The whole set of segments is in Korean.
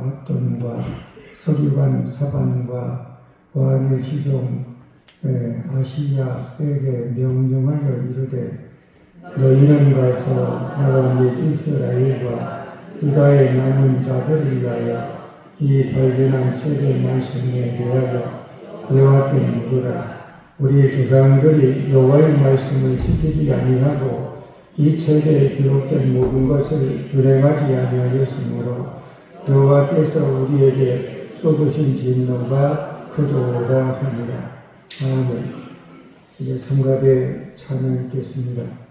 압돈과 서기관 사반과 왕의 지종 아시야에게 명령하여 이르되 너희는 가서 나라 및 이스라엘과 유다의 남은 자들을 위하여 이 발견한 책의 말씀에 대하여 여호와께 물으라. 우리 조상들이 여호와의 말씀을 지키지 아니하고 이 책에 기록된 모든 것을 준행하지 아니하였으므로 여호와께서 우리에게 쏟으신 진노가 크도다 하니라. 아멘. 이제 성가대 찬양 읽겠습니다.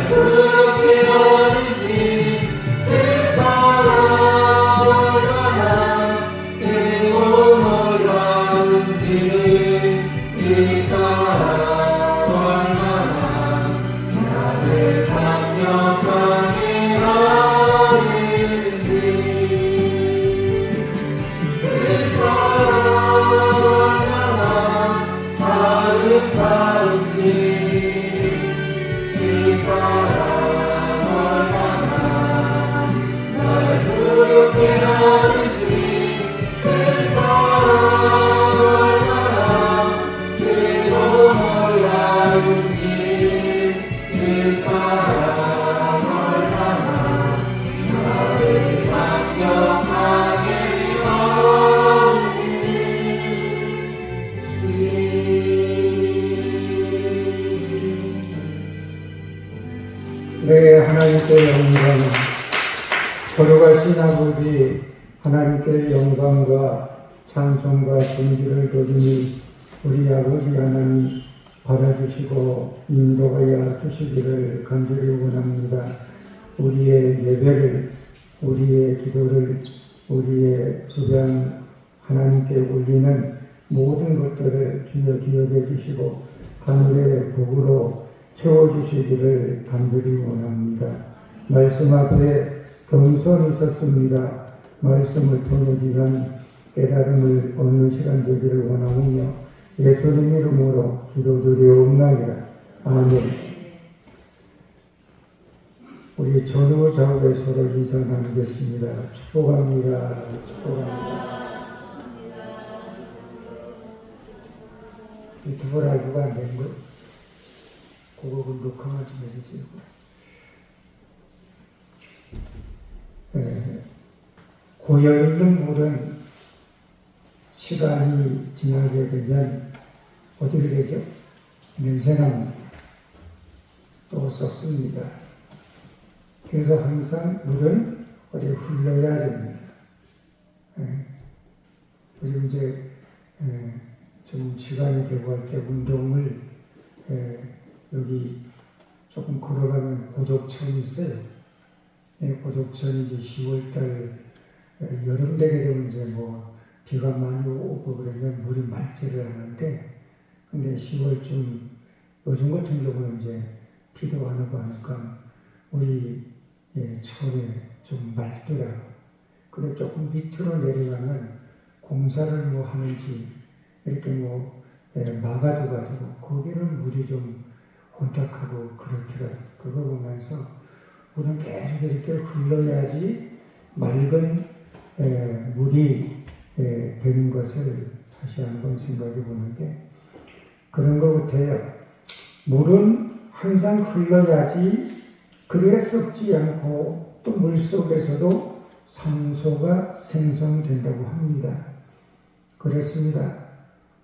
그렇게 하는지 그 사랑 걸어가신 아버지 하나님께 영광과 찬송과 존귀를 돌리니 우리 아버지 하나님 받아주시고 인도하여 주시기를 간절히 원합니다. 우리의 예배를, 우리의 기도를, 우리의 흡양 하나님께 올리는 모든 것들을 주여 기억해 주시고 하늘의 복으로 채워주시기를 간절히 원합니다. 말씀 앞에 겸손히 섰습니다. 말씀을 통해 귀한 깨달음을 얻는 시간 되기를 원하오며 예수님 이름으로 기도드리옵나이다. 아멘. 우리 전후 좌우에 서로 인사 나누겠습니다. 축복합니다. 축복합니다. 유튜브 라이브가 안 되는 거예요? 그거 녹화만 좀 해주세요. 고여있는 물은 시간이 지나게 되면 어떻게 되죠? 냄새납니다. 또 썩습니다. 그래서 항상 물은 어디 흘러야 됩니다. 그리고 이제 좀 시간이 되고 할 때 운동을 여기 조금 걸어가면 고독천이 있어요. 고독천이 이제 10월달 여름 되게 되면 이제 뭐 비가 많이 오고 그러면 물이 맑지를 않은데, 근데 10월쯤 요즘 같은 경우는 이제 비도 안 오고 하니까 물이 처음에 좀 맑더라고요. 근데 조금 밑으로 내려가면 공사를 뭐 하는지 이렇게 뭐 막아둬가지고 거기는 물이 좀 혼탁하고 그렇더라고요. 그거 보면서 물은 계속 이렇게 흘러야지 맑은 물이 되는 것을 다시 한번 생각해 보는데 그런 것 같아요. 물은 항상 흘러야지 그래야 썩지 않고 또 물속에서도 산소가 생성된다고 합니다. 그렇습니다.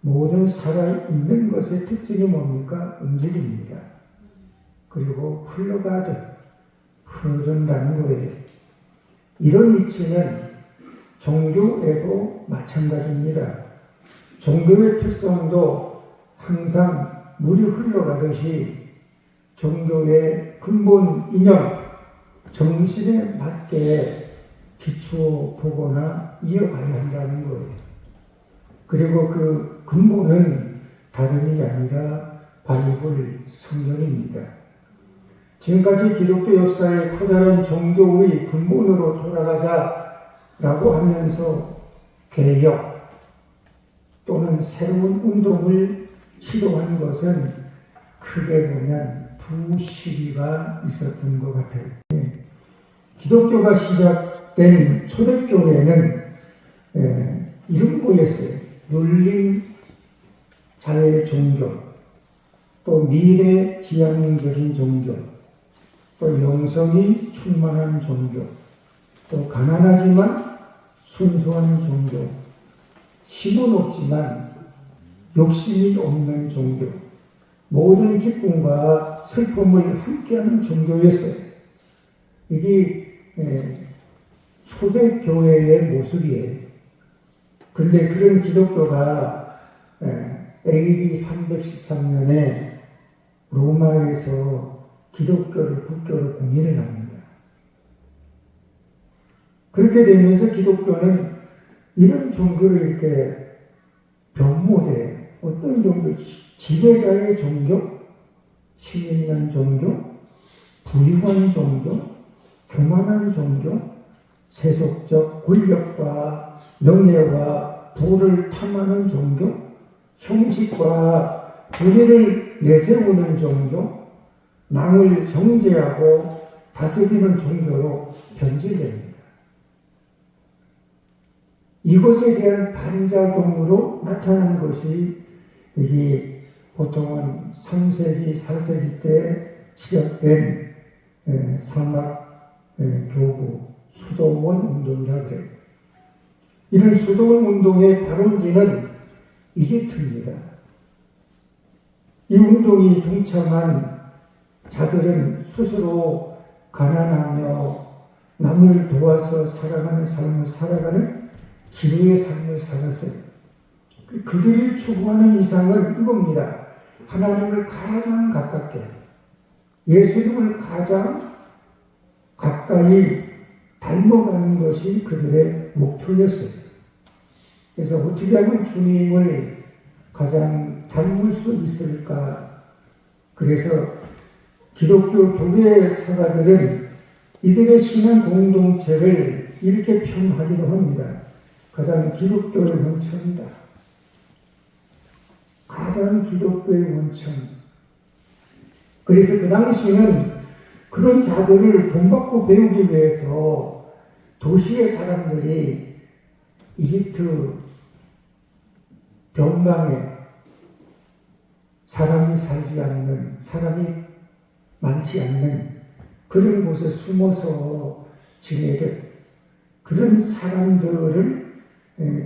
모든 살아있는 것의 특징이 뭡니까? 움직입니다. 그리고 흘러가듯 흐른다는 거예요. 이런 이치는 종교에도 마찬가지입니다. 종교의 특성도 항상 물이 흘러가듯이 종교의 근본 이념, 정신에 맞게 기초어 보거나 이어가야 한다는 거예요. 그리고 그 근본은 다른 게 아니라 바이블 성경입니다. 지금까지 기독교 역사의 커다란 종교의 근본으로 돌아가자라고 하면서 개혁 또는 새로운 운동을 시도한 것은 크게 보면 두 시기가 있었던 것 같아요. 기독교가 시작된 초대교회는 이런 거였어요. 눌림 자의 종교, 또 미래 지향적인 종교, 또 영성이 충만한 종교, 또 가난하지만 순수한 종교, 힘은 없지만 욕심이 없는 종교, 모든 기쁨과 슬픔을 함께하는 종교였어요. 이게 초대교회의 모습이에요. 그런데 그런 기독교가 AD 313년에 로마에서 기독교를, 국교를 공인을 합니다. 그렇게 되면서 기독교는 이런 종교를 이렇게 변모돼 어떤 종교, 지배자의 종교, 힘 있는 종교, 부유한 종교, 교만한 종교, 세속적 권력과 명예와 부를 탐하는 종교, 형식과 분리를 내세우는 종교, 남을 정죄하고 다스리는 종교로 변질됩니다. 이것에 대한 반작용으로 나타난 것이 이게 보통은 3세기, 4세기 때 시작된 사막 교구, 수도원 운동이라고 해요. 이런 수도원 운동의 발원지는 이집트입니다. 이 운동이 동참한 자들은 스스로 가난하며 남을 남을 도와서 살아가는 삶을 살아가는 기도의 삶을 살았어요. 그들이 추구하는 이상은 이겁니다. 하나님을 가장 가깝게, 예수님을 가장 가까이 닮아가는 것이 그들의 목표였어요. 그래서 어떻게 하면 주님을 가장 닮을 수 있을까? 그래서 기독교 교회 사가들은 이들의 신앙 공동체를 이렇게 표현하기도 합니다. 가장 기독교의 원천이다. 가장 기독교의 원천. 그래서 그 당시에는 그런 자들을 본받고 배우기 위해서 도시의 사람들이 이집트 변방에 사람이 살지 않는, 사람이 많지 않는 그런 곳에 숨어서 지내듯 그런 사람들을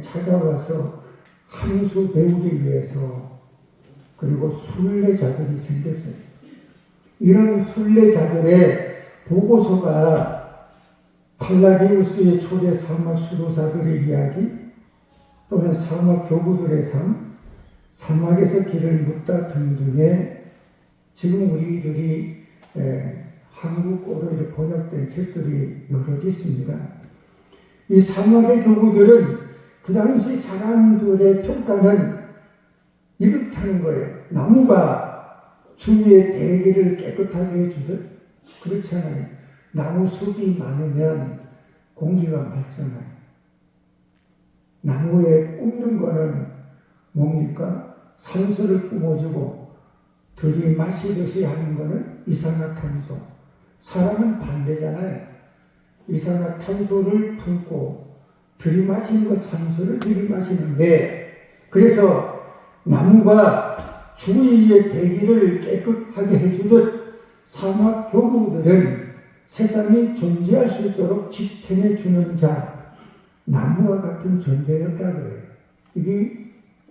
찾아와서 한수 배우기 위해서, 그리고 순례자들이 생겼어요. 이런 순례자들의 보고서가 팔라디우스의 초대 사막 수도사들의 이야기, 또는 사막 교구들의 삶, 사막에서 길을 묻다 등등의 지금 우리들이 한국어로 이렇게 번역된 책들이 여러 있습니다. 이 사막의 교구들은 그 당시 사람들의 평가는 이렇다는 거예요. 나무가 주위의 대기를 깨끗하게 해주듯, 그렇잖아요. 나무 숲이 많으면 공기가 맑잖아요. 나무에 굽는 거는 뭡니까? 산소를 뿜어주고 들이마시듯이 하는 거는 이산화탄소. 사람은 반대잖아요. 이산화탄소를 품고 들이마시는 것, 산소를 들이마시는데, 그래서 나무가 주위의 대기를 깨끗하게 해주듯 사막 교구들은 세상이 존재할 수 있도록 지탱해 주는 자, 나무와 같은 존재였다고 해요. 이게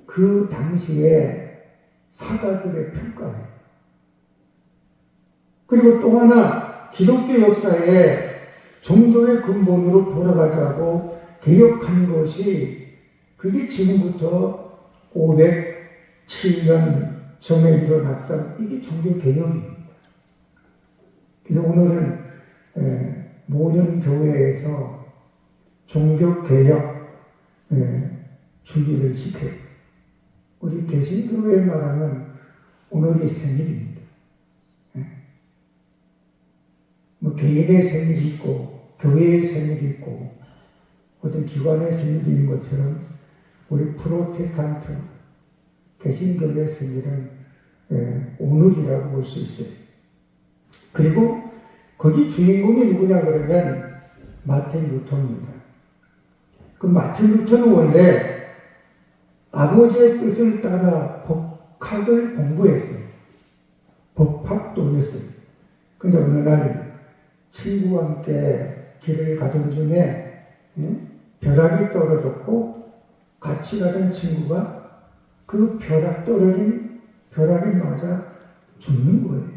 그 당시에 사가들의 평가예요. 그리고 또 하나, 기독교 역사에 종교의 근본으로 돌아가자고 개혁한 것이, 그게 지금부터 507년 전에 일어났던 이게 종교개혁입니다. 그래서 오늘은 모든 교회에서 종교개혁 주기를 지켜요. 우리 개신교회 말하면 오늘이 생일입니다. 뭐 개인의 생일이 있고 교회의 생일이 있고 어떤 기관의 생일이 있는 것처럼 우리 프로테스탄트 개신교의 생일은 오늘이라고 볼 수 있어요. 그리고 거기 주인공이 누구냐 그러면 마틴 루터입니다. 그 마틴 루터는 원래 아버지의 뜻을 따라 법학을 공부했어요. 법학도였어요. 근데 어느 날 친구와 함께 길을 가던 중에 벼락이 떨어졌고, 같이 가던 친구가 그 벼락 떨어진 벼락에 맞아 죽는 거예요.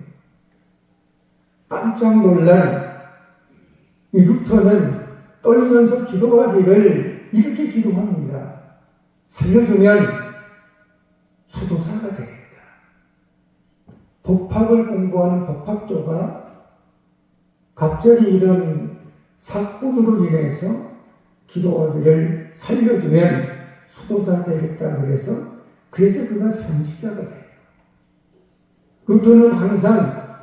깜짝 놀란 이 루터는 떨면서 기도하기를 이렇게 기도합니다. 살려주면 수도사가 되겠다. 법학을 공부하는 법학도가 갑자기 이런 사건으로 인해서 기도하기를 살려주면 수도사 되겠다 그래서 그가 성직자가 돼요. 루터는 항상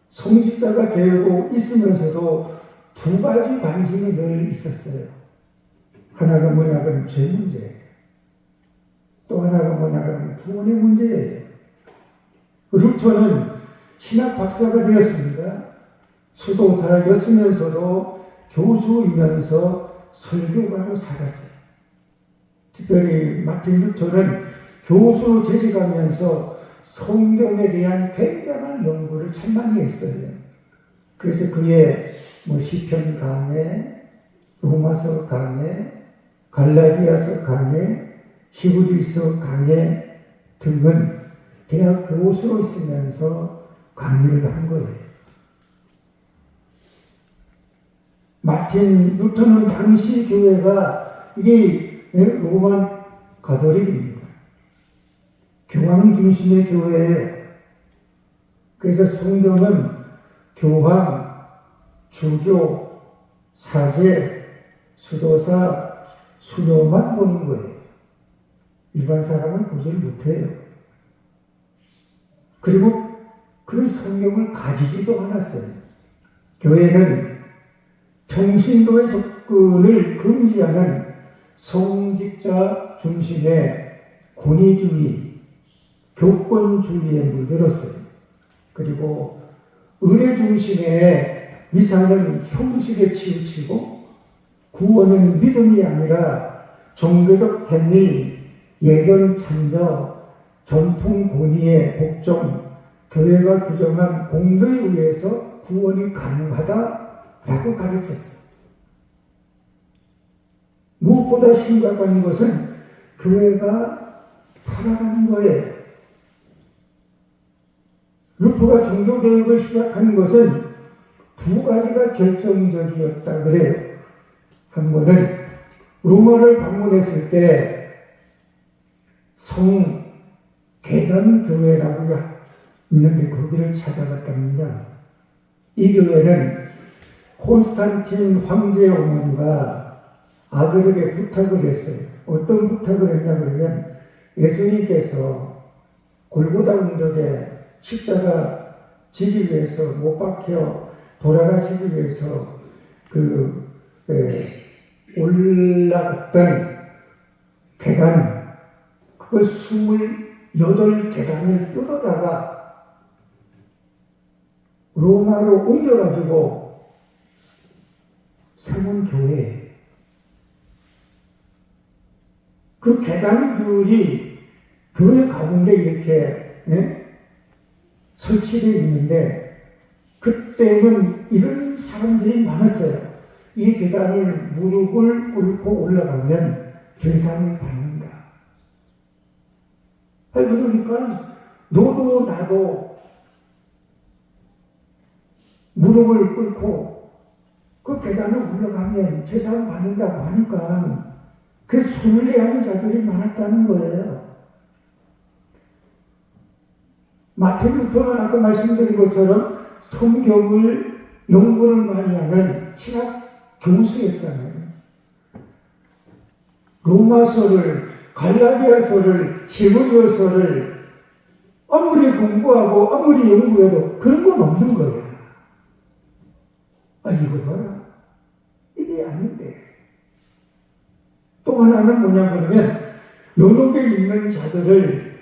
성직자가 되고 있으면서도 두 가지 관심이 늘 있었어요. 하나가 뭐냐면 죄 문제예요. 또 하나가 뭐냐면 구원의 문제예요. 루터는 신학 박사가 되었습니다. 수도사였으면서도 교수이면서 설교가로 살았어요. 특별히 마틴 루터는 교수로 재직하면서 성경에 대한 굉장한 연구를 참 많이 했어요. 그래서 그의 시편 강해, 로마서 강해, 갈라디아서 강해, 히브리서 강해 등은 대학 교수로 있으면서 강의를 한 거예요. 마틴 루터는 당시 교회가 이게 로만 가톨릭입니다. 교황 중심의 교회예요. 그래서 성경은 교황, 주교, 사제, 수도사, 수녀만 보는 거예요. 일반 사람은 보지를 못해요. 그리고 그 성경을 가지지도 않았어요. 교회는 평신도의 접근을 금지하는 성직자 중심의 권위주의, 교권주의에 물들었어요. 그리고 의례 중심의 미사는 형식에 치우치고 구원은 믿음이 아니라 종교적 행위, 예전 참여, 전통 권위의 복종, 교회가 규정한 공로에 의해서 구원이 가능하다라고 가르쳤어요. 무엇보다 심각한 것은 교회가 타락하는 거예요. 루터가 종교개혁을 시작한 것은 두 가지가 결정적이었다 그래요. 한 번은 로마를 방문했을 때 성계단교회라고 있는데 거기를 찾아갔답니다. 이 교회는 콘스탄틴 황제의 어머니가 아들에게 부탁을 했어요. 어떤 부탁을 했냐 그러면 예수님께서 골고다 언덕에 십자가 지기 위해서 못 박혀 돌아가시기 위해서 올라갔던 계단, 그걸 28계단을 뜯어다가 로마로 옮겨가지고 세운 교회. 그 계단들이 교회 가운데 이렇게 설치되어 있는데 그때는 이런 사람들이 많았어요. 이 계단을 무릎을 꿇고 올라가면 죄상을 받는다. 그러니까 너도 나도 무릎을 꿇고 그 계단을 올라가면 죄상 받는다고 하니까 그래서 순례하는 자들이 많았다는 거예요. 마틴 루터는 아까 말씀드린 것처럼 성경을 연구를 많이 하는 신학 교수였잖아요. 로마서를, 갈라디아서를, 히브리어서를 아무리 공부하고 아무리 연구해도 그런 건 없는 거예요. 이거 봐라. 이게 아닌데. 또 하나는 뭐냐 그러면 연옥에 있는 자들을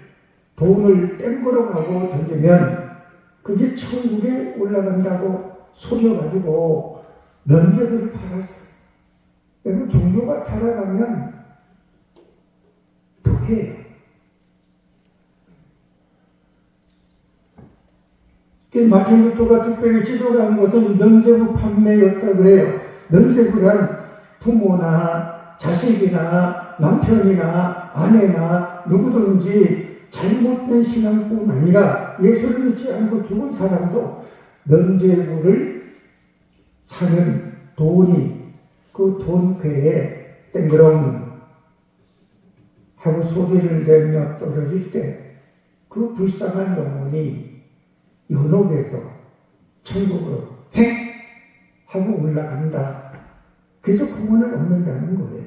돈을 땡거로 가고 던지면 그게 천국에 올라간다고 속여가지고 면죄부를 팔았어요. 여러분 종교가 타락하면 더해요. 마틴 루터가 특별히 지도한 것은 면죄부 판매였다 그래요. 면죄부란 부모나 자식이나 남편이나 아내나 누구든지 잘못된 신앙뿐 아니라 예수를 믿지 않고 죽은 사람도 면죄부를 사는 돈이 그 돈괴에 땡그렁 하고 소리를 내며 떨어질 때 그 불쌍한 영혼이 연옥에서 천국으로 획 하고 올라간다. 그래서 구원을 얻는다는 거예요.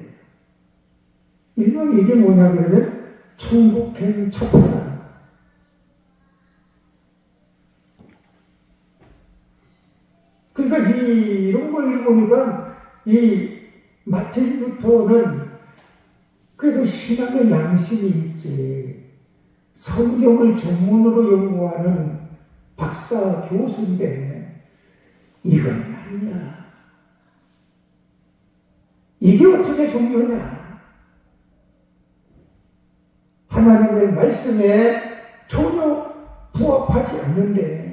일명 이게 뭐냐 그러면 천국행 첩하다. 그러니까 이런 걸 읽어보니까 이 마틴 루터는 그래도 신앙의 양심이 있지. 성경을 전문으로 연구하는 박사 교수인데 이건 아니야. 이게 어떻게 종교냐? 하나님의 말씀에 전혀 부합하지 않는데.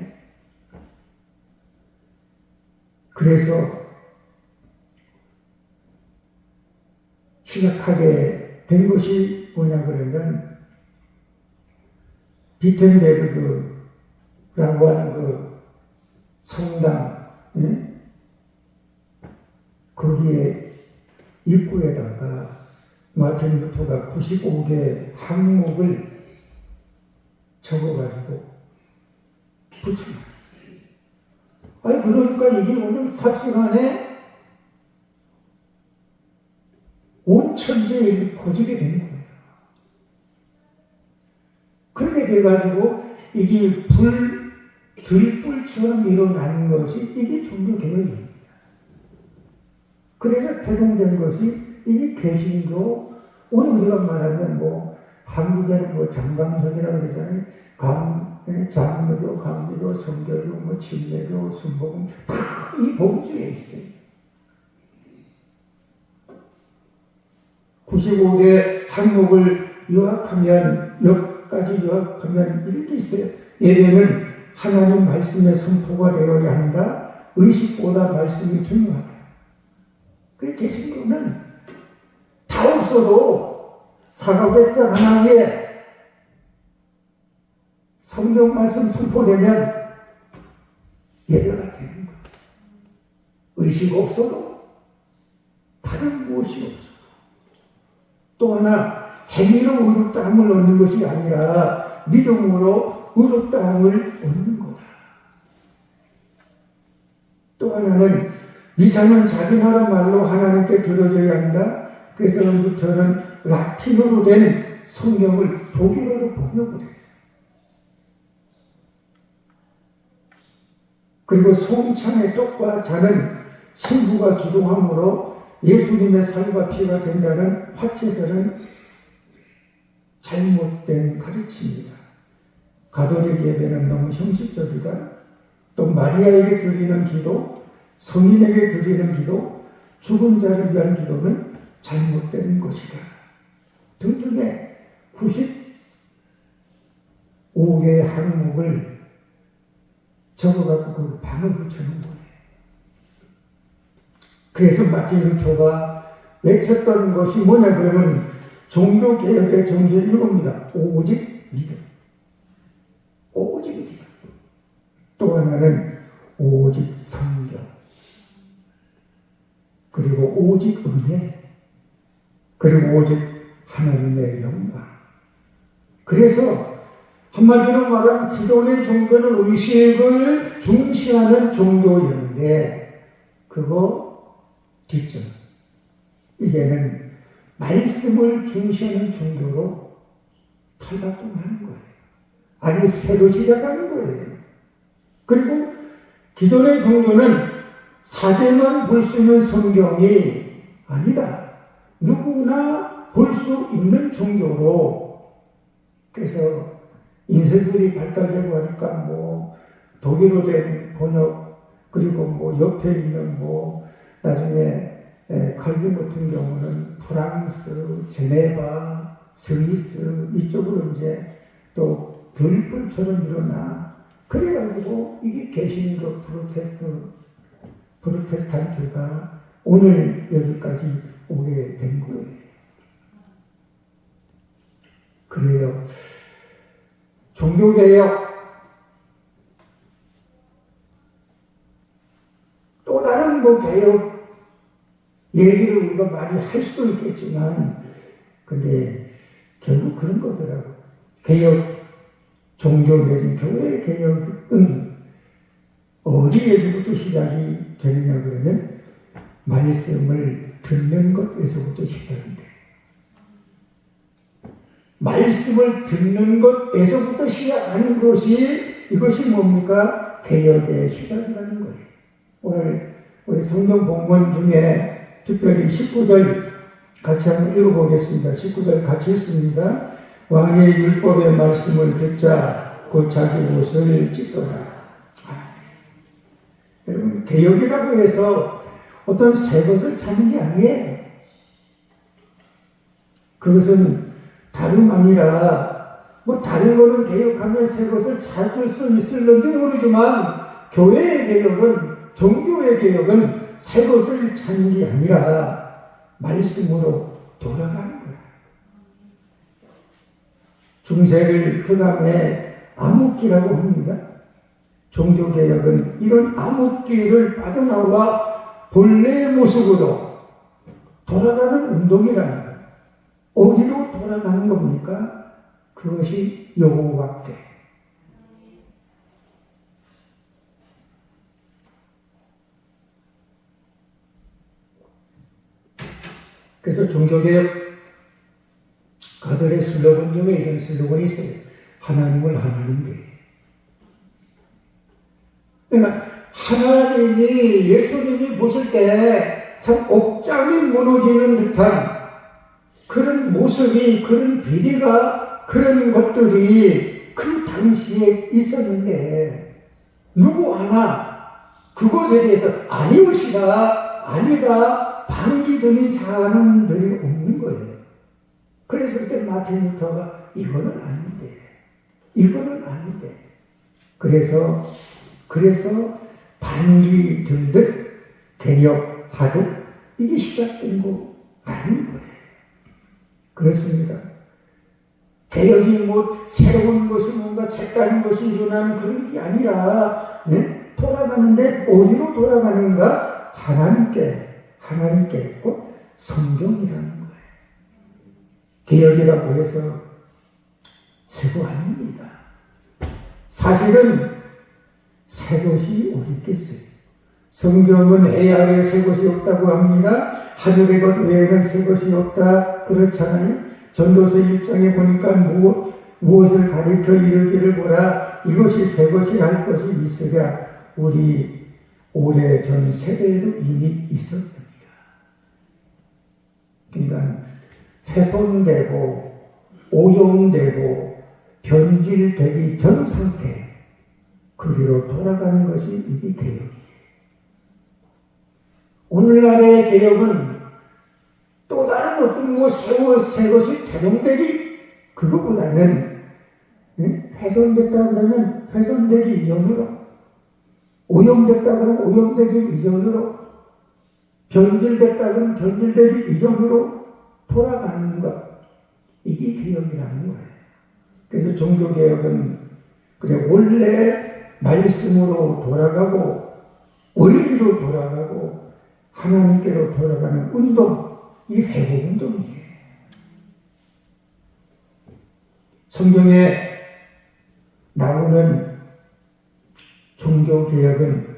그래서 시작하게 된 것이 뭐냐 그러면 비텐베르그라고 하는 그 성당, 거기에 입구에다가 마틴 루터가 95개 항목을 적어가지고 붙여놨어요. 아니 그러니까 이게 오늘 삽시간에 온 천지에 퍼지게 되는 거예요. 그렇게 돼가지고 이게 들불처럼 일어나는 것이 이게 종교개혁입니다. 그래서 대동된 것이 이게 개신교, 오늘 우리가 말하면 뭐 한국에는 뭐 정강석이라고 그러잖아요. 장로교, 강교교, 성교교, 뭐 진례교, 순복음 다 이 범주에 있어요. 95개 항목을 요약하면 몇 가지 요약하면 이렇게 있어요. 예배는 하나님 말씀의 선포가 되어야 한다. 의식보다 말씀이 중요하다. 그 개신교는 다 없어도 사각의자 하나에 성경 말씀 선포되면 예배가 되는 거예요. 의식 없어도 다른 무엇이 없어도. 또 하나 행위로 의롭다함을 얻는 것이 아니라 믿음으로 의롭다함을 얻는 거다. 또 하나는 미사는 자기 나라 말로 하나님께 드려져야 한다. 그래서 루터는 라틴어로 된 성경을 독일어로 번역을 했어요. 그리고 송창의 떡과 잔은 신부가 기도함으로 예수님의 살과 피가 된다는 화채설은 잘못된 가르침입니다. 가톨릭 예배는 너무 형식적이다. 또 마리아에게 드리는 기도, 성인에게 드리는 기도, 죽은 자를 위한 기도는 잘못된 것이다. 등등의 95개의 항목을 적어갖고 그 방을 붙여놓은 거예요. 그래서 마틴 루터가 외쳤던 것이 뭐냐 그러면 종교개혁의 정신이 이겁니다. 오직 믿음. 오직 믿음. 또 하나는 오직 성경. 그리고 오직 은혜. 그리고 오직 하나님의 영광. 그래서 한마디로 말하면 기존의 종교는 의식을 중시하는 종교였는데 그거 뒷전. 이제는 말씀을 중시하는 종교로 탈바꿈하는 거예요. 아니 새로 시작하는 거예요. 그리고 기존의 종교는 사제만 볼 수 있는 성경이 아니다. 누구나 볼 수 있는 종교로. 그래서 인쇄술이 발달되고 하니까 뭐 독일어 된 번역 그리고 뭐 옆에 있는 뭐 나중에 칼빈 같은 경우는 프랑스, 제네바, 스위스 이쪽으로 이제 또 들불처럼 일어나. 그래가지고 이게 개신교 프로테스탄트가 오늘 여기까지 오게 된 거예요. 그래요. 종교개혁 또 다른 뭐 개혁 얘기를 우리가 많이 할 수도 있겠지만 근데 결국 그런 거더라고. 개혁 종교 내지 교회 개혁은 어디에서부터 시작이 되느냐 그러면 말씀을 듣는 것에서부터 시작이 돼요. 말씀을 듣는 것에서부터 시작하는 것이 이것이 뭡니까? 개혁의 시작이라는 거예요. 오늘 우리 성경 본문 중에 특별히 19절 같이 한번 읽어보겠습니다. 19절 같이 읽습니다. 왕의 율법의 말씀을 듣자 곧 자기 옷을 찢더라. 여러분 개혁이라고 해서 어떤 새 것을 찾는 게 아니에요. 그것은 다름 아니라 뭐 다른 거는 개혁하면 새 것을 찾을 수 있을는지 모르지만 교회의 개혁은 종교의 개혁은 새 것을 찾는 게 아니라 말씀으로 돌아가는 거야. 중세를 흑암의 암흑기라고 합니다. 종교개혁은 이런 암흑기를 빠져나와 본래의 모습으로 돌아가는 운동이라는 거예요. 어디로 돌아가는 겁니까? 그것이 여호와께. 그래서 종교개혁 가들의 슬로건 중에 이런 슬로건이 있어요. 하나님을 하나님께. 그러니까 하나님이 예수님이 보실 때 참 옥장이 무너지는 듯한 그런 모습이, 그런 비리가, 그런 것들이 그 당시에 있었는데 누구 하나 그것에 대해서 아니올시다, 아니다, 반기더니 사람들이 없는 거예요. 그래서 그때 마틴 루터가 이거는 아닌데, 이거는 아닌데. 그래서 반기 들듯 개혁하듯 이게 시작된 거 아닌 거예요. 그렇습니다. 개혁이 뭐 새로운 것이 뭔가 색다른 것이 일어나는 그런 게 아니라 돌아가는데 어디로 돌아가는가? 하나님께 곧 성경이라는 거예요. 개혁이라고 해서 새거 아닙니다. 사실은 새 것이 어디 있겠어요? 성경은 해 아래 새 것이 없다고 합니다. 하늘의 것 외에는 새 것이 없다 그렇잖아요. 전도서 1장에 보니까 무엇을 가리켜 이르기를 보라 이것이 새 것이 할 것이 있으랴 우리 오래전 세대에도 이미 있었답니다. 그러니까 훼손되고 오염되고 변질되기 전 상태 그리로 돌아가는 것이 이게 개혁이에요. 오늘날의 개혁은 또 다른 어떤 새 것이 대동되기 그것보다는 훼손됐다 그러면 훼손되기 이전으로 오염됐다 그러면 오염되기 이전으로 변질됐다 그러면 변질되기 이전으로 돌아가는 것 이게 개혁이라는 거예요. 그래서 종교개혁은 그래 원래 말씀으로 돌아가고 원리로 돌아가고 하나님께로 돌아가는 운동, 이 회복 운동이에요. 성경에 나오는 종교개혁은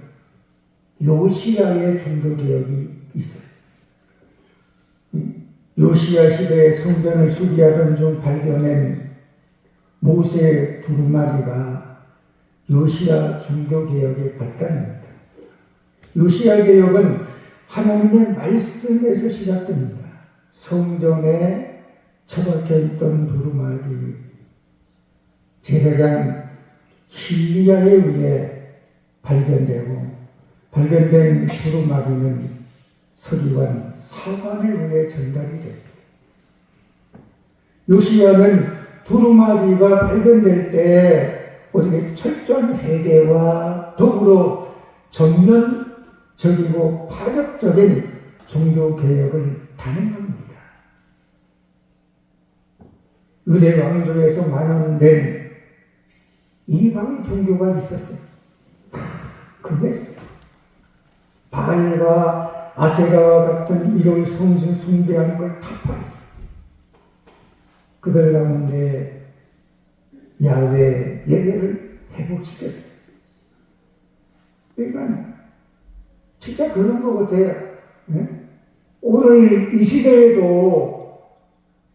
요시야의 종교개혁이 있어요. 요시야 시대에 성전을 수리하던 중 발견한 모세의 두루마리가 요시야 종교개혁의 발단입니다. 요시야 개혁은 하나님의 말씀에서 시작됩니다. 성전에 처박혀 있던 두루마리 제사장 힐리야에 의해 발견된 두루마리는 서기관 사관에 의해 전달이 됩니다. 요시야는 두루마리가 발견될 때 어떻게 철저한 회개와 더불어 전면적이고 파격적인 종교개혁을 단행합니다. 의대 왕조에서 만원된 이방 종교가 있었어요. 다 금했어요. 바알과 아세라와 같은 이런 성신 숭배하는 걸 타파했어요. 그들 가운데 야훼 예배를 회복시켰어요. 그러니까 진짜 그런 것 같아요. 오늘 이 시대에도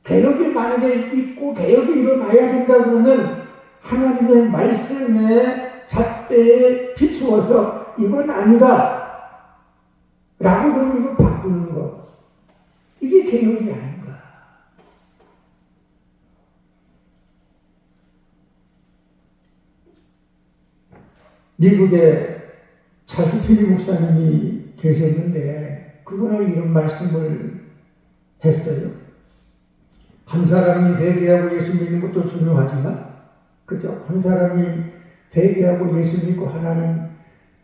개혁이 만약에 있고 개혁이 일어나야 된다 그러면 하나님의 말씀에 잣대에 비추어서 이건 아니다 라고 그러면 이거 바꾸는 거 이게 개혁이 아닌가. 미국에 찰스 피리 목사님이 계셨는데 그분은 이런 말씀을 했어요. 한 사람이 회개하고 예수 믿는 것도 중요하지만 그죠? 한 사람이 회개하고 예수 믿고 하나님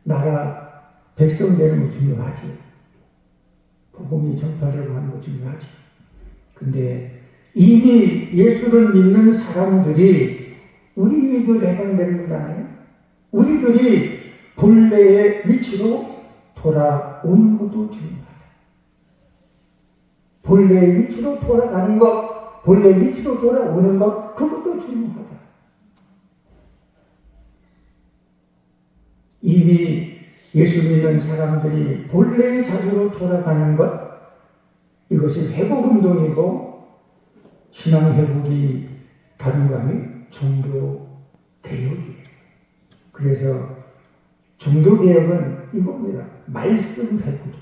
나라 백성 되는 거 중요하죠. 복음이 전파되고 하는 거 중요하죠. 근데 이미 예수를 믿는 사람들이 우리도 해당되는 거잖아요. 우리들이 본래의 위치로 돌아가야 돌아오는 것도 중요하다. 본래의 위치로 돌아가는 것, 본래의 위치로 돌아오는 것, 그것도 중요하다. 이미 예수 믿는 사람들이 본래의 자리로 돌아가는 것, 이것이 회복운동이고 신앙 회복이 다른 거 아닌 종교 개혁이에요. 그래서 종교 개혁은 이겁니다. 말씀 회복이.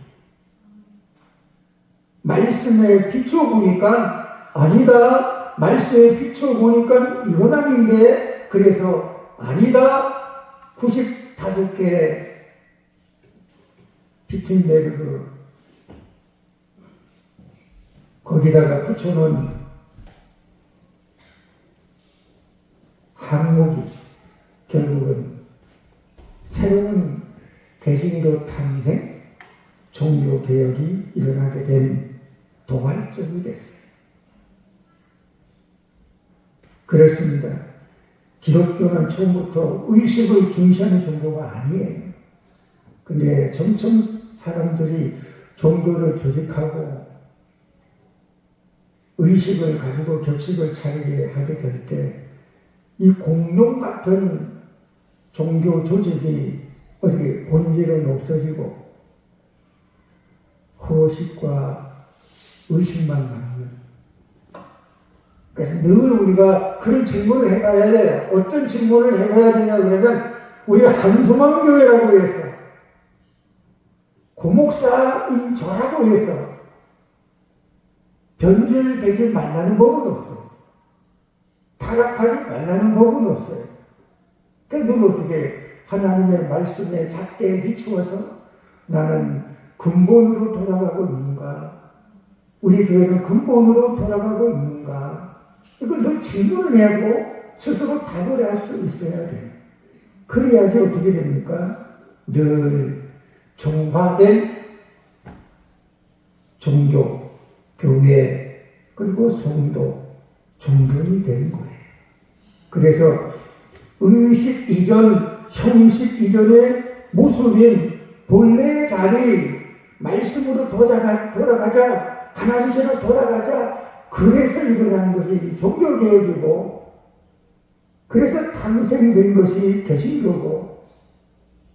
말씀에 비춰보니까 아니다. 말씀에 비춰보니까 이건 아닌데 그래서 아니다. 95개 비튼베르그 거기다가 붙여놓은 항목이 결국은 새로운 개신교 탄생, 종교 개혁이 일어나게 된 도발점이 됐어요. 그렇습니다. 기독교는 처음부터 의식을 중시하는 종교가 아니에요. 근데 점점 사람들이 종교를 조직하고 의식을 가지고 격식을 차리게 하게 될 때 이 공룡 같은 종교 조직이 어떻게 본질은 없어지고 허식과 의식만 남는. 그래서 늘 우리가 그런 질문을 해봐야 돼요. 어떤 질문을 해봐야 되냐 그러면 우리 한소망 교회라고 해서 고목사인 저라고 해서 변질되지 말라는 법은 없어요. 타락하지 말라는 법은 없어요. 그러니까 늘 어떻게 하나님의 말씀에 잣대에 비추어서 나는 근본으로 돌아가고 있는가? 우리 교회는 근본으로 돌아가고 있는가? 이걸 늘 질문을 하고 스스로 답을 할 수 있어야 돼요. 그래야지 어떻게 됩니까? 늘 정화된 종교, 교회, 그리고 성도, 종교이 되는 거예요. 그래서 의식 이전, 형식 이전의 모습인 본래의 자리, 말씀으로 돌아가자, 하나님께로 돌아가자, 그래서 일어난 것이 종교개혁이고, 그래서 탄생된 것이 개신교고,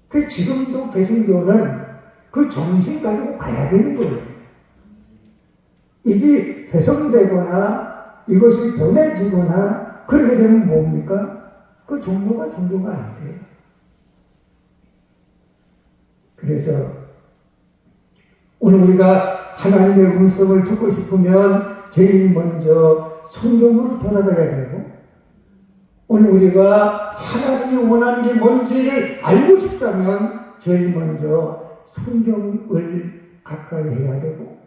그 지금도 개신교는 그 정신 가지고 가야 되는 거예요. 이게 훼손되거나 이것이 보내지거나 그러게 되면 뭡니까? 그 종교가 안 돼요. 그래서 오늘 우리가 하나님의 음성을 듣고 싶으면 제일 먼저 성경으로 돌아가야 되고, 오늘 우리가 하나님이 원하는 게 뭔지를 알고 싶다면 제일 먼저 성경을 가까이 해야 되고,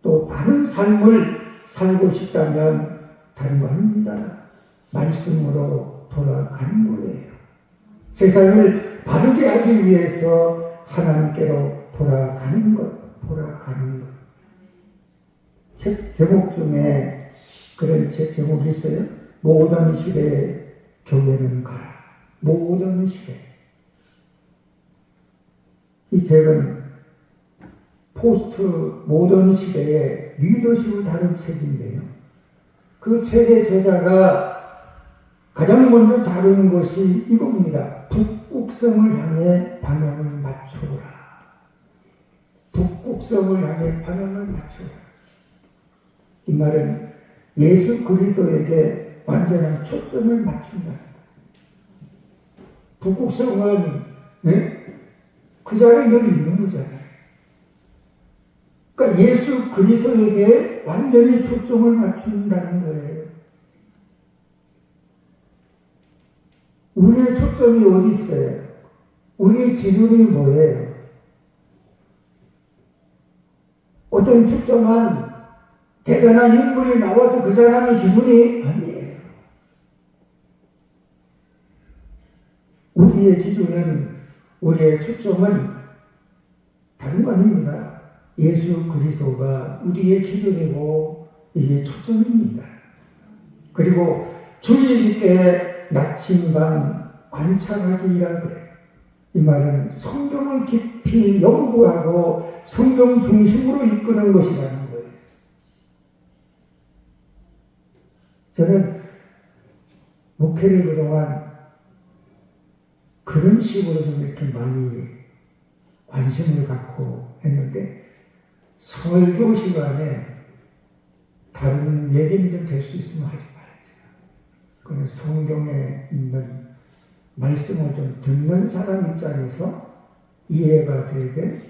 또 바른 삶을 살고 싶다면 다른 거 아닙니다. 말씀으로 돌아가는 거예요. 세상을 바르게 하기 위해서 하나님께로 돌아가는 것. 책 제목 중에 그런 책 제목이 있어요. 모던 시대에 교회는 가라. 모던 시대. 이 책은 포스트 모던 시대의 리더십을 다룬 책인데요. 그 책의 저자가 가장 먼저 다루는 것이 이겁니다. 북극성을 향해 방향을 맞추라. 북극성을 향해 방향을 맞추라. 이 말은 예수 그리스도에게 완전한 초점을 맞춘다. 북극성은 그 자리에 늘 있는 거잖아요. 그러니까 예수 그리스도에게 완전히 초점을 맞춘다는 거예요. 우리의 초점이 어디 있어요? 우리의 기준이 뭐예요? 어떤 특정한 대단한 인물이 나와서 그 사람의 기준이 아니에요. 우리의 기준은, 우리의 초점은 다른 거 아닙니다. 예수 그리스도가 우리의 기준이고 이게 초점입니다. 그리고 주일 때 나침반 관찰하기라 그래요. 이 말은 성경을 깊이 연구하고 성경 중심으로 이끄는 것이라는 거예요. 저는 목회를 그동안 그런 식으로 좀 이렇게 많이 관심을 갖고 했는데, 설교 시간에 다른 얘기는 좀 될 수 있으면 하지 말자. 그냥 성경에 있는 말씀을 좀 듣는 사람 입장에서 이해가 되게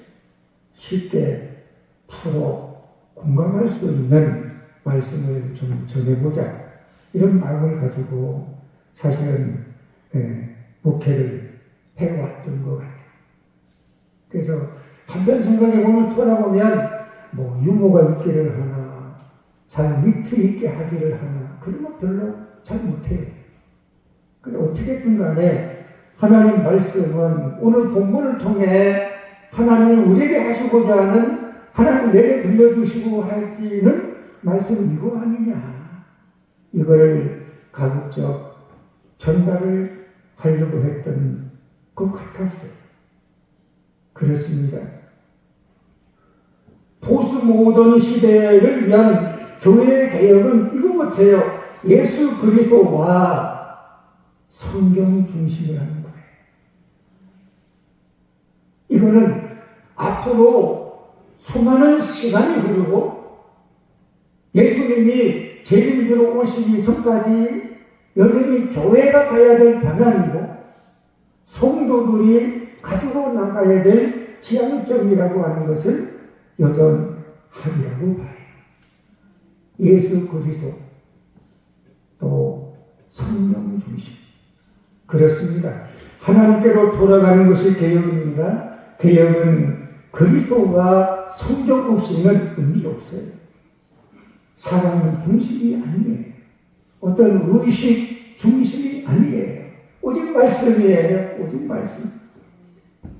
쉽게 풀어 공감할 수 있는 말씀을 좀 전해보자. 이런 마음을 가지고 사실은 목회를 해왔던 것 같아요. 그래서 한편 생각해보면, 돌아보면 뭐 유머가 있기를 하나, 잘 위트 있게 하기를 하나, 그런 거 별로 잘 못해요. 근데 어떻게든 간에 하나님 말씀은 오늘 본문을 통해 하나님이 우리에게 하시고자 하는, 하나님 내게 들려주시고 하시는 말씀 이거 아니냐, 이걸 가급적 전달을 하려고 했던 것 같았어요. 그렇습니다. 포스트 모던 시대를 위한 교회의 개혁은 이거 같아요. 예수 그리스도와 성경 중심이라는 거예요. 이거는 앞으로 수많은 시간이 흐르고 예수님이 재림으로 오시기 전까지 여전히 교회가 가야 될 방향이고, 성도들이 가지고 나가야 될 지향점이라고 하는 것을 여전하리라고 봐요. 예수 그리스도, 또 성령 중심. 그렇습니다. 하나님께로 돌아가는 것이 개혁입니다. 개혁은 그리스도와 성경 없이는 의미 없어요. 사랑은 중심이 아니에요. 어떤 의식 중심이 아니에요. 오직 말씀이에요. 오직 말씀.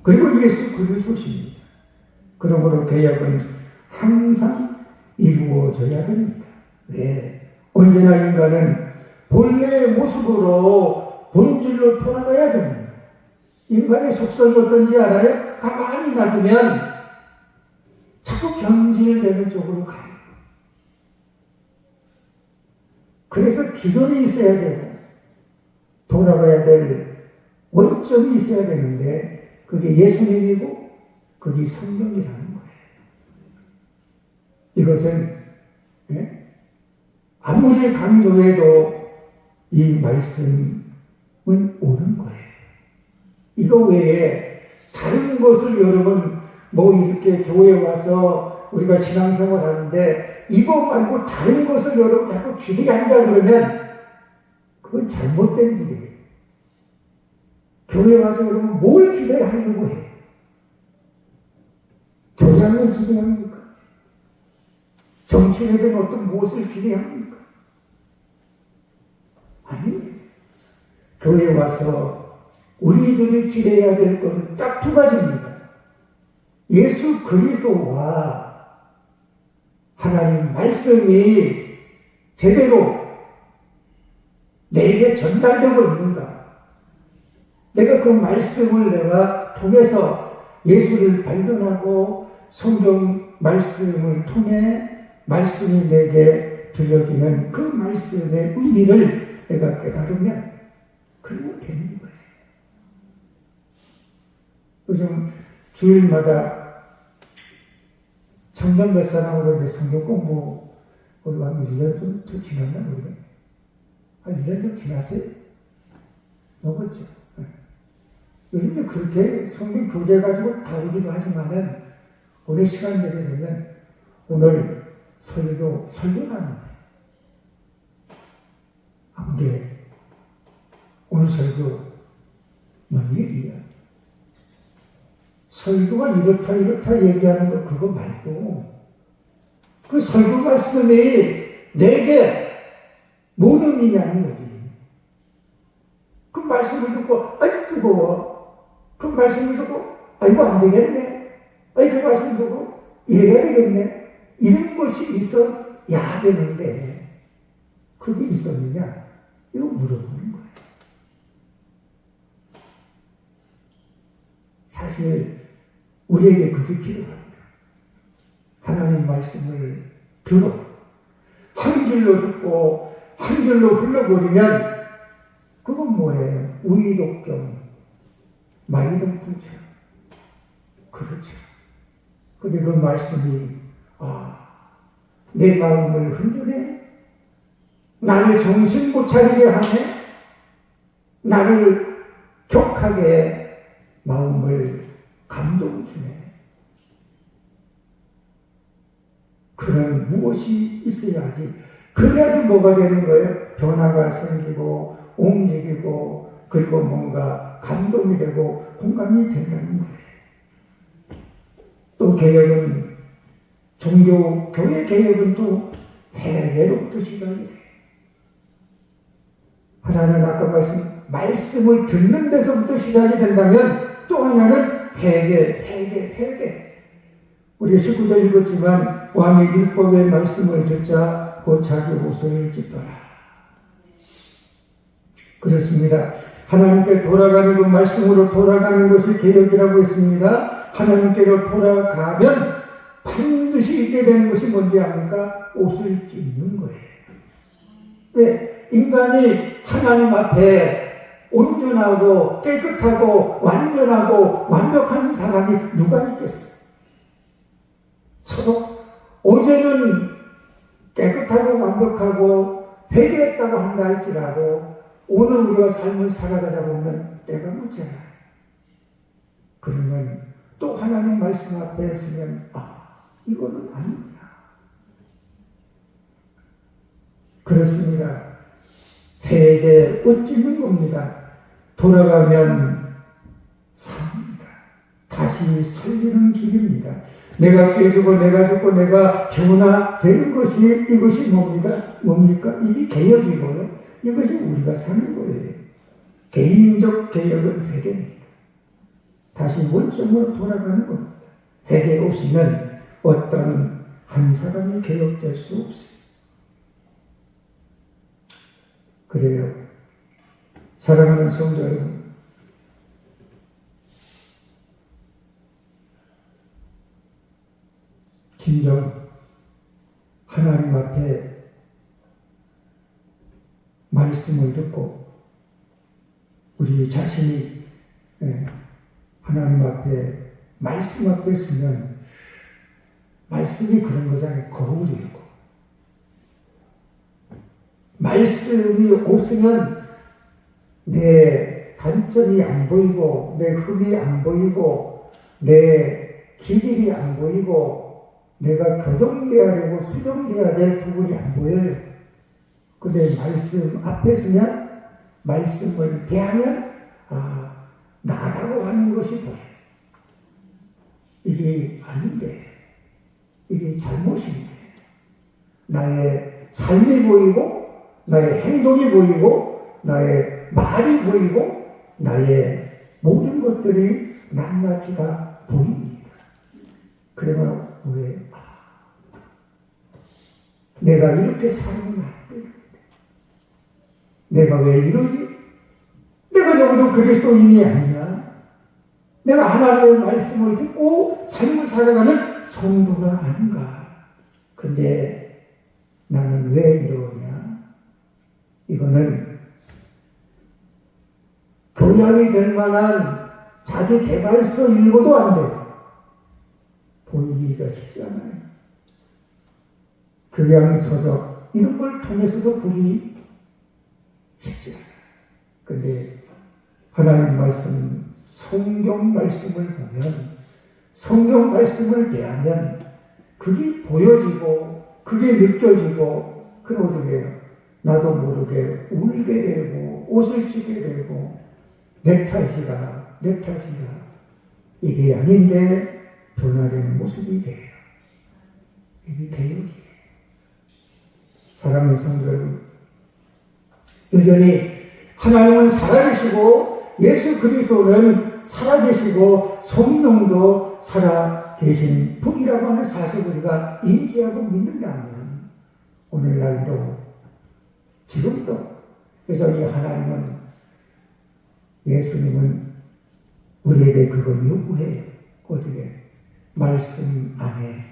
그리고 예수 그리스도십니다. 그러므로 개혁은 항상 이루어져야 됩니다. 왜? 언제나 인간은 본래의 모습으로 본질로 돌아가야 됩니다. 인간의 속성이 어떤지 알아요? 가만히 놔두면 자꾸 경질되는 쪽으로 가요. 그래서 기존이 있어야 되고 돌아가야 될 원점이 있어야 되는데, 그게 예수님이고 그게 성경이라는 거예요. 이것은 아무리 강조해도 이 말씀은 옳은 거예요. 이거 외에 다른 것을 여러분 뭐 이렇게 교회에 와서 우리가 신앙생활 하는데 이거 말고 다른 것을 여러분 자꾸 기대한다 그러면 그건 잘못된 기대예요. 교회에 와서 여러분 뭘 기대하려고 해요? 교양을 기대합니까? 정치에든 어떤 무엇을 기대합니까? 아니에요. 교회에 와서 우리들이 기대해야 될 건 딱 두 가지입니다. 예수 그리스도와 하나님 말씀이 제대로 내게 전달되고 있는가? 내가 그 말씀을 내가 통해서 예수를 발견하고 성경 말씀을 통해 말씀이 내게 들려주는 그 말씀의 의미를 내가 깨달으면 그러면 되는 거예요. 요즘 주일마다 청년 몇 사람으로 이제 성경 공부 우리가 한 1년 좀 지났나 우리가? 한 1년 좀 지났어요? 넘었죠. 요즘도 그렇게 성경 교재 가지고 다루기도 하지만은 오늘 시간 되게 되면 오늘 설교라는 거예요. 한게 오늘 설교 뭔 얘기야? 설교가 이렇다 얘기하는 거 그거 말고 그 설교 말씀이 내게 뭔 의미냐는 거지. 그 말씀을 듣고 아이고 뜨거워. 그 말씀을 듣고 아이고 안 되겠네. 아이 그 말씀 듣고 이래야 되겠네. 이런 것이 있어야 되는데 그게 있었느냐? 이거 물어보는 거예요. 사실 우리에게 그게 필요합니다. 하나님 말씀을 들어 한 길로 듣고 한 길로 흘러버리면 그건 뭐예요? 우이독경, 마이동풍처럼. 그렇죠. 근데 그 말씀이 내 마음을 흔드네? 나를 정신 못 차리게 하네? 나를 격하게 마음을 감동 주네. 그런 무엇이 있어야지. 그래야지 뭐가 되는 거예요? 변화가 생기고 움직이고 그리고 뭔가 감동이 되고 공감이 된다는 거예요. 또 개혁은 교회 개혁은 또 회개로부터 시작이 돼요. 하나는 아까 말씀을 듣는 데서부터 시작이 된다면 또 하나는 회개. 우리가 19절 읽었지만 왕이 율법의 말씀을 듣자 곧 자기 옷을 찢더라. 그렇습니다. 하나님께 돌아가는 그 말씀으로 돌아가는 것이 개혁이라고 했습니다. 하나님께로 돌아가면 반드시 있게 되는 것이 뭔지 압니까? 옷을 찢는 거예요. 네, 인간이 하나님 앞에 온전하고 깨끗하고 완전하고 완벽한 사람이 누가 있겠어요? 서로 어제는 깨끗하고 완벽하고 회개했다고 한다 할지라도 오늘 우리가 삶을 살아가다 보면 때가 묻잖아요. 그러면 또 하나님 말씀 앞에 있으면 이거는 아니구나. 그렇습니다. 회개 옷 찢는 겁니다. 돌아가면 삽니다. 다시 살리는 길입니다. 내가 깨지고 내가 죽고 내가 변화되는 것이 이것이 뭡니까? 이게 개혁이고요. 이것이 우리가 사는 거예요. 개인적 개혁은 회개입니다. 다시 원점으로 돌아가는 겁니다. 회개 없이는 어떤 한 사람이 개혁될 수 없어요. 그래요. 사랑하는 성도 여러분, 진정 하나님 앞에 말씀을 듣고 우리 자신이 하나님 앞에 말씀 앞에 서면 말씀이 그런 거잖아요. 거울이고 말씀이 없으면 내 단점이 안 보이고 내 흠이 안 보이고 내 기질이 안 보이고 내가 교정돼야 되고 수정돼야 될 부분이 안 보여요. 근데 말씀 앞에 서면 말씀을 대하면 나라고 하는 것이 보여요. 이게 아닌데 이게 잘못인데 나의 삶이 보이고 나의 행동이 보이고 나의 말이 보이고 나의 모든 것들이 낱낱이 다 보입니다. 그러면 왜 내가 이렇게 살면 안 되는데 내가 왜 이러지? 내가 적어도 그리스도인이 아니냐? 내가 하나님의 말씀을 듣고 삶을 살아가는 성도가 아닌가? 근데 나는 왜 이러냐? 이거는 교양이 될 만한 자기 개발서 읽어도 안 돼요. 보이기가 쉽지 않아요. 교양서적 이런 걸 통해서도 보기 쉽지 않아요. 근데 하나님 말씀, 성경 말씀을 보면 성경 말씀을 대하면 그게 보여지고 그게 느껴지고 그럼 어떻게 해요? 나도 모르게 울게 되고 옷을 찢게 되고 내 탓이다 이게 아닌데 변화되는 모습이 돼요. 이게 개혁이에요. 사랑하는 성도 여러분, 여전히 하나님은 살아계시고 예수 그리스도는 살아계시고 성령도 살아계신 분이라고 하는 사실을 우리가 인지하고 믿는다면 오늘날도 지금도 그래서 이 하나님은 예수님은 우리에게 그걸 요구해요. 어떻게? 말씀 안에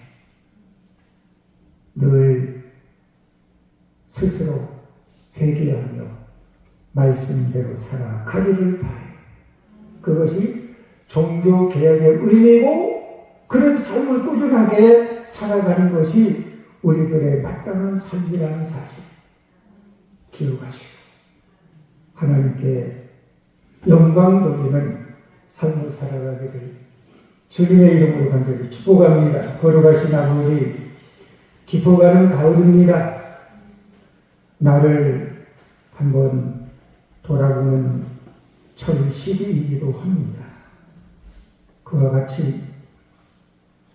늘 스스로 회개하며 말씀대로 살아가기를 바라요. 그것이 종교개혁의 의미고 그런 삶을 꾸준하게 살아가는 것이 우리들의 마땅한 삶이라는 사실 기억하시고 하나님께 영광 돌리는 삶을 살아가기를 주님의 이름으로 간절히 축복합니다. 걸어가신 아버지, 깊어가는 가을입니다. 나를 한번 돌아보는 철 시기이기도 합니다. 그와 같이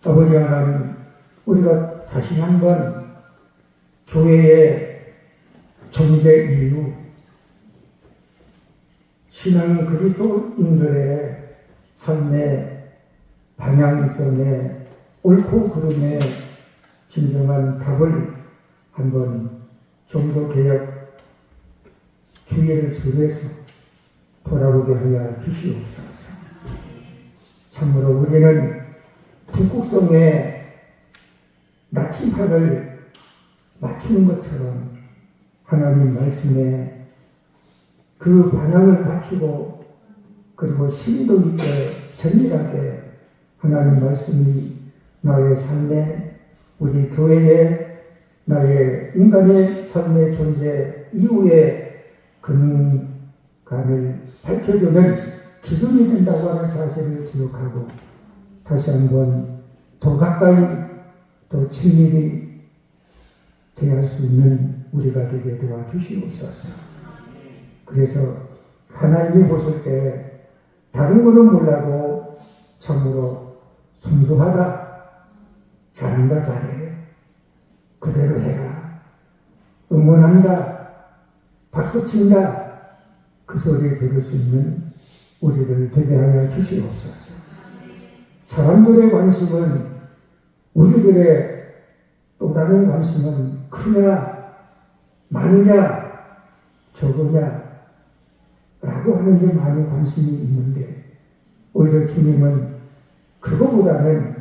아버지 하나님, 우리가 다시 한번 교회의 존재 이유, 신앙 그리스도인들의 삶의 방향성에 옳고 그름의 진정한 답을 한번 종교개혁 주의를 들여서 돌아보게 하여 주시옵소서. 참으로 우리는 북극성에 나침판을 맞추는 것처럼 하나님 말씀에 그 방향을 맞추고 그리고 심도 있게 세밀하게 하나님 말씀이 나의 삶에 우리 교회의 나의 인간의 삶의 존재 이후에 근간을 밝혀주는 기준이 된다고 하는 사실을 기억하고 다시 한번 더 가까이 더 친밀히 대할 수 있는 우리가 되게 도와주시옵소서. 그래서 하나님이 보실 때 다른 거는 몰라도 참으로 순수하다, 잘한다, 잘해, 그대로 해라, 응원한다, 박수친다, 그 소리 들을 수 있는 우리들 되게 하여 주시옵소서. 사람들의 관심은 우리들의 또 다른 관심은 크냐, 많으냐, 적으냐 라고 하는 데 많이 관심이 있는데 오히려 주님은 그거보다는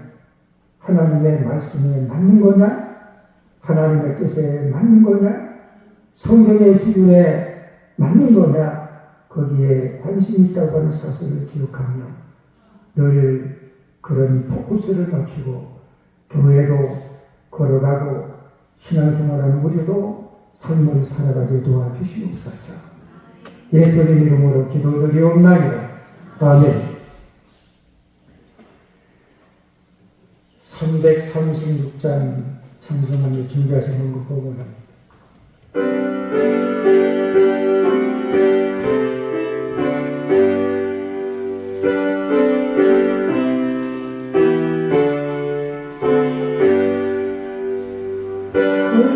하나님의 말씀에 맞는 거냐, 하나님의 뜻에 맞는 거냐, 성경의 기준에 맞는 거냐, 거기에 관심이 있다고 하는 사실을 기억하며 늘 그런 포커스를 맞추고 교회도 걸어가고 신앙생활하는 우리도 삶을 살아가게 도와주시옵소서. 예수님 이름으로 기도드리옵나이다. 아멘. 336장 찬송하며 준비하시는 것 보고는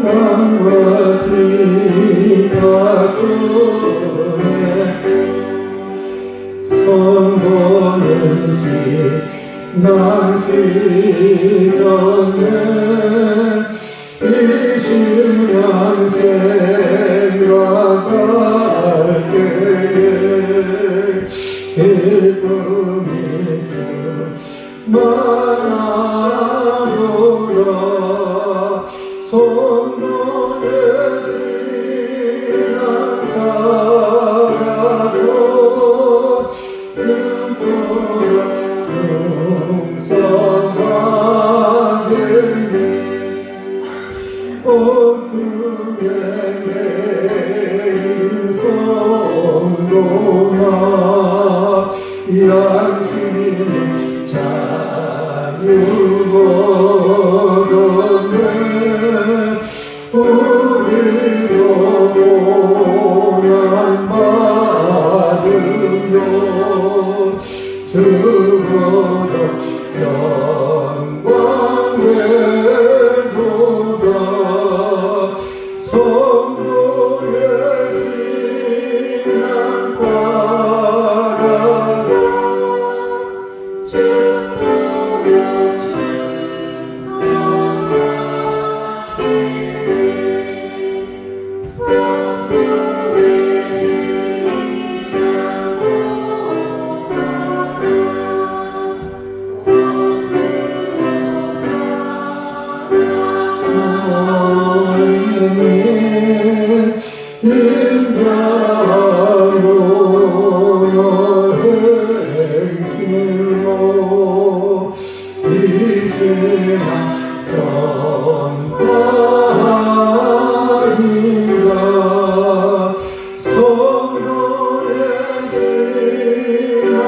땅과 비가 주네 선보는 난 지졌네 이 시간 생각할 때에 기쁨이 충만하노라 성도의 신앙 따라서 죽도록 충성하겠니 어둠의 매인 성도나 양심은 자유거든네 우리 인자로 행실로 이 세상 전파리라 성도의 신앙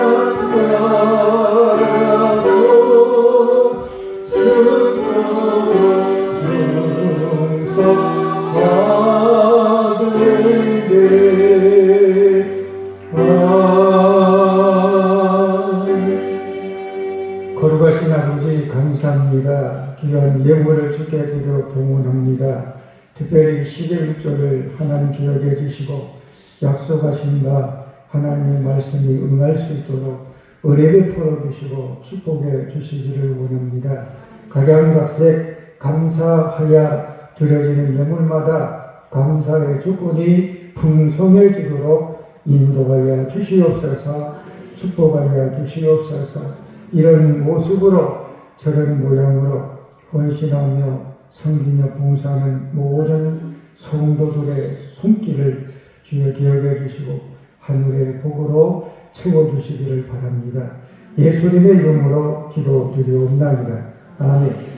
따라서 증거로 승성하되게 거룩하신 아버지 감사합니다. 귀한 예물을 주께 드려 봉헌합니다. 특별히 11조를 하나님 기억해 주시고 약속하신 바 하나님의 말씀이 응할 수 있도록 은혜 베풀어 주시고 축복해 주시기를 원합니다. 각양각색 감사하여 드려지는 예물마다 감사의 주권이 풍성해지도록 인도하여 주시옵소서. 축복하여 주시옵소서. 이런 모습으로 저런 모양으로 헌신하며 섬기며 봉사하는 모든 성도들의 손길을 주여 기억해 주시고 하늘의 복으로 채워주시기를 바랍니다. 예수님의 이름으로 기도드리옵나이다. 아멘.